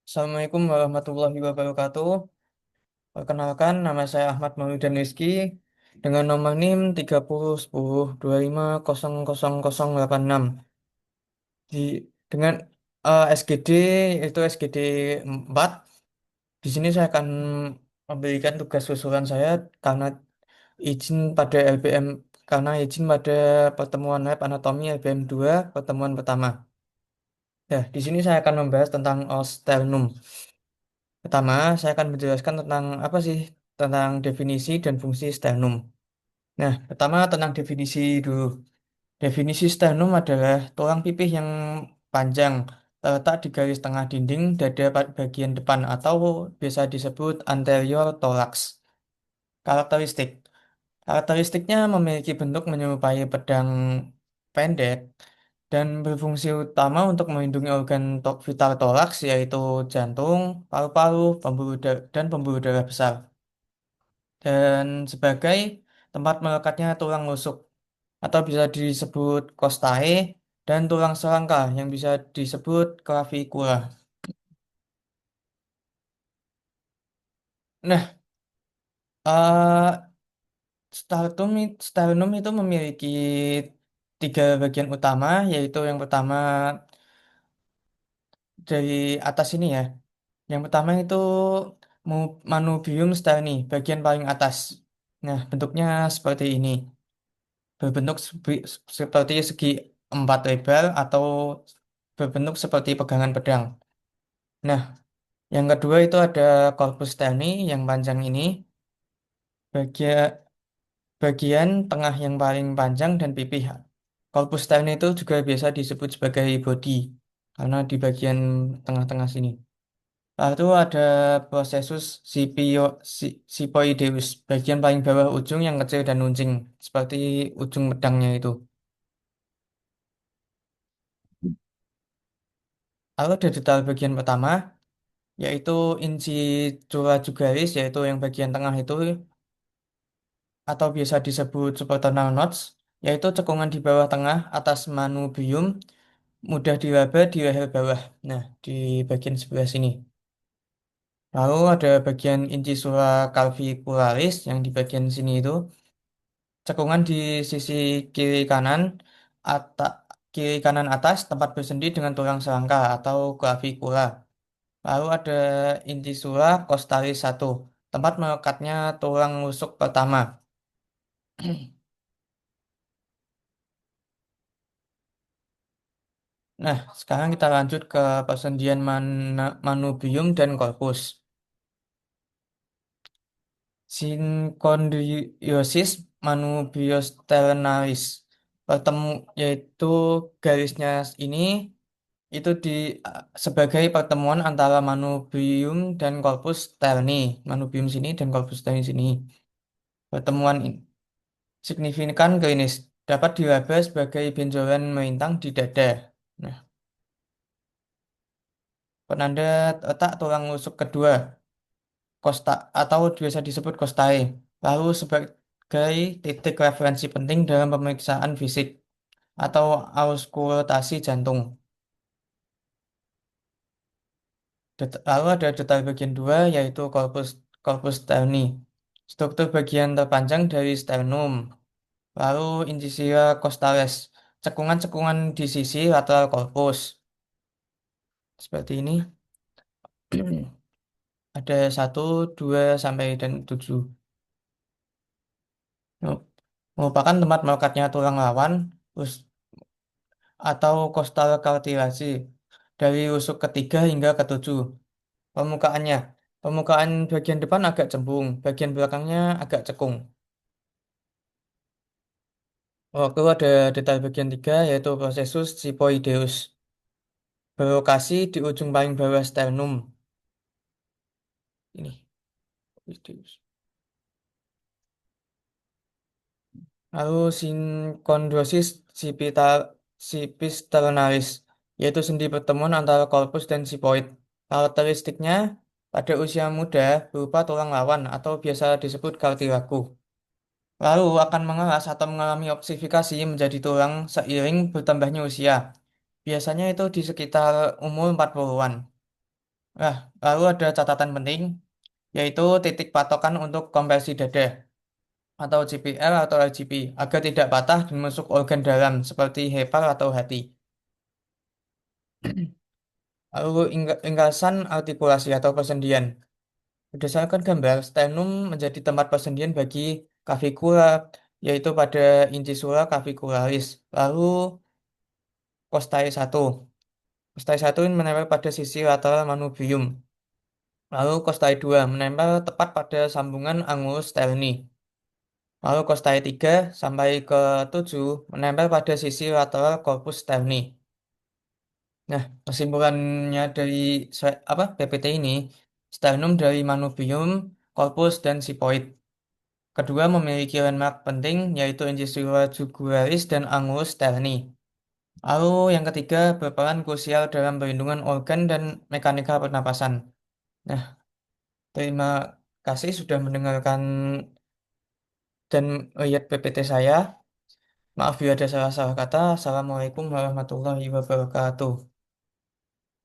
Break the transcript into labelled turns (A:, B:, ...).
A: Assalamualaikum warahmatullahi wabarakatuh. Perkenalkan, nama saya Ahmad Mauludan Rizky dengan nomor NIM 301025000086. Di dengan SGD itu SGD 4. Di sini saya akan memberikan tugas susulan saya karena izin pada LBM karena izin pada pertemuan web anatomi LBM 2 pertemuan pertama. Ya, di sini saya akan membahas tentang osternum. Pertama, saya akan menjelaskan tentang apa sih tentang definisi dan fungsi sternum. Nah, pertama tentang definisi dulu. Definisi sternum adalah tulang pipih yang panjang terletak di garis tengah dinding dada bagian depan atau biasa disebut anterior thorax. Karakteristik. Karakteristiknya memiliki bentuk menyerupai pedang pendek dan berfungsi utama untuk melindungi organ vital toraks yaitu jantung, paru-paru, dan pembuluh darah besar. Dan sebagai tempat melekatnya tulang rusuk atau bisa disebut costae dan tulang serangka yang bisa disebut clavicula. Nah, eh sternum itu memiliki tiga bagian utama, yaitu yang pertama dari atas ini ya. Yang pertama itu manubrium sterni, bagian paling atas. Nah, bentuknya seperti ini. Berbentuk seperti segi empat lebar atau berbentuk seperti pegangan pedang. Nah, yang kedua itu ada corpus sterni yang panjang ini. Bagian bagian tengah yang paling panjang dan pipih. Corpus sterni itu juga biasa disebut sebagai body karena di bagian tengah-tengah sini. Lalu ada prosesus sipoideus, bagian paling bawah ujung yang kecil dan runcing, seperti ujung pedangnya itu. Lalu ada detail bagian pertama, yaitu incisiura jugaris, yaitu yang bagian tengah itu, atau biasa disebut suprasternal nodes, yaitu cekungan di bawah tengah atas manubrium, mudah diraba di leher bawah. Nah, di bagian sebelah sini. Lalu ada bagian incisura calvicularis yang di bagian sini itu. Cekungan di sisi kiri kanan atas kiri kanan atas tempat bersendi dengan tulang serangka atau clavicula. Lalu ada intisura costalis 1, tempat melekatnya tulang rusuk pertama. Nah, sekarang kita lanjut ke persendian manubrium dan corpus. Syncondiosis manubriosternalis. Pertemu yaitu garisnya ini itu sebagai pertemuan antara manubrium dan corpus sterni. Manubrium sini dan corpus sterni sini. Pertemuan ini signifikan klinis dapat diraba sebagai benjolan melintang di dada. Nah, penanda letak tulang rusuk kedua, kosta atau biasa disebut kostae. Lalu sebagai titik referensi penting dalam pemeriksaan fisik atau auskultasi jantung. Lalu ada detail bagian 2 yaitu corpus corpus sterni. Struktur bagian terpanjang dari sternum. Lalu incisura costalis. Cekungan-cekungan di sisi lateral corpus. Seperti ini. Ada satu, 2, sampai dan 7. Merupakan tempat melekatnya tulang lawan atau costal cartilage dari rusuk ketiga hingga ketujuh. Permukaannya. Permukaan bagian depan agak cembung, bagian belakangnya agak cekung. Waktu ada detail bagian 3 yaitu prosesus sipoideus. Berlokasi di ujung paling bawah sternum. Ini. Sipoideus. Lalu sinkondrosis sipisternalis, yaitu sendi pertemuan antara korpus dan sipoid. Karakteristiknya pada usia muda berupa tulang lawan atau biasa disebut kartilagu. Lalu akan mengeras atau mengalami oksifikasi menjadi tulang seiring bertambahnya usia. Biasanya itu di sekitar umur 40-an. Nah, lalu ada catatan penting, yaitu titik patokan untuk kompresi dada atau CPL atau LGP agar tidak patah dan masuk organ dalam seperti hepar atau hati. Lalu ringkasan artikulasi atau persendian. Berdasarkan gambar, sternum menjadi tempat persendian bagi cavicula, yaitu pada incisura cavicularis. Lalu costae 1. Costae 1 ini menempel pada sisi lateral manubrium. Lalu costae 2 menempel tepat pada sambungan angulus sterni. Lalu costae 3 sampai ke 7 menempel pada sisi lateral corpus sterni. Nah, kesimpulannya dari PPT ini, sternum dari manubrium, corpus, dan sipoid. Kedua memiliki landmark penting yaitu incisura jugularis dan angulus sterni. Lalu yang ketiga berperan krusial dalam perlindungan organ dan mekanika pernapasan. Nah, terima kasih sudah mendengarkan dan lihat PPT saya. Maaf bila ada salah-salah kata. Assalamualaikum warahmatullahi wabarakatuh.